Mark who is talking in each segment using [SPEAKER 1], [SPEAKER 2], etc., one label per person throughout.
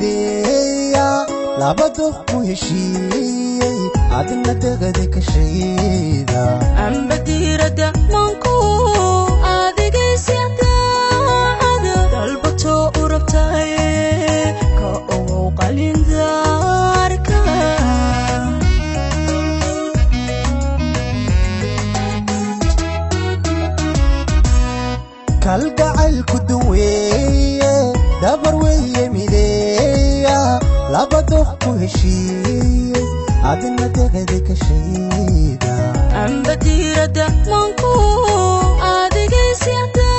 [SPEAKER 1] mideeya labadu ku heshiiyey adna degade ka shayda
[SPEAKER 2] amba diirada manku adigaysiada dalbato urabtay ka oo qalindarka
[SPEAKER 1] kalgacayl ku duweeye dabar weeye mideeya labadu ku heshiiyey adna degade ka shayda
[SPEAKER 2] amba diirada manku adigaysiada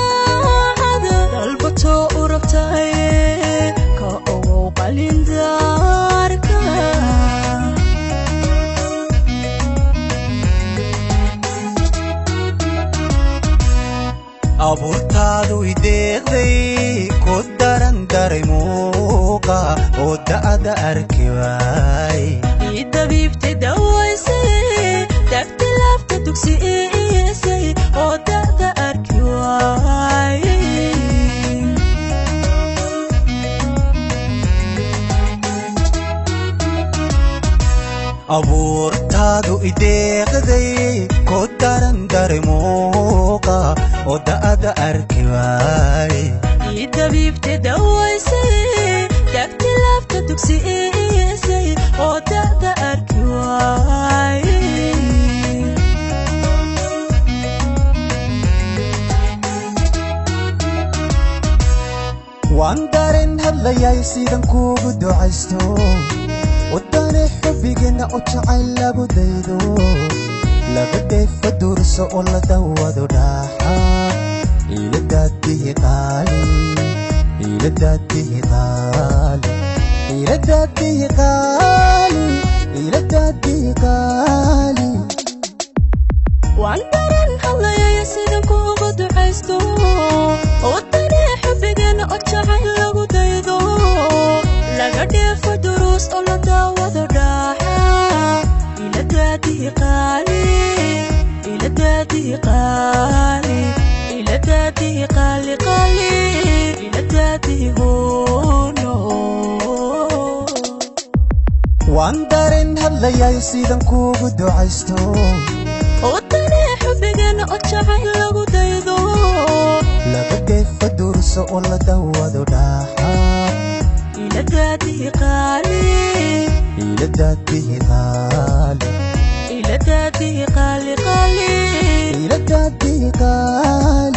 [SPEAKER 2] dalbato urabtay ka oo qalindarka
[SPEAKER 1] abuurtaadu ideeqday ku daran daray muuqa oo da'da arki waay
[SPEAKER 2] dabiibti dawaysay dagti lafta dugsiisay oo da'da arki waay
[SPEAKER 1] abuurtaadu ideeqday ku daran daray muuqa oo da'da arki waay
[SPEAKER 2] dabiibti dawaysay dagti lafta dugsiisay oo da'da arki waay
[SPEAKER 1] waan dareen hadlayay sidan kuugu ducaysto wadane xubigana oo jacayl lagu daydo laga dheefa durso oo la dawado dhaxa ila daadihi qaali ila daadihi qaali ila daadihi qaali ila daadihi qaali
[SPEAKER 2] waan dareen hadlayay sidan kuugu ducaysto wadane xubigana oo jacayl lagu daydo laga dheefa durus oo la dawado dhaxa ila daadihi qaali ila daadihi qaali ila daadihi qaali qaali ila daadihi hoono
[SPEAKER 1] waan dareen hadlayay sidan kuugu ducaysto
[SPEAKER 2] wadane xubigana oo jacayl lagu daydo
[SPEAKER 1] laga dheefa durso oo la dawado dhaxa
[SPEAKER 2] ila daadihi qaali
[SPEAKER 1] ila daadihi qaali
[SPEAKER 2] ila daadihi qaali qaali
[SPEAKER 1] ila daadihi qaali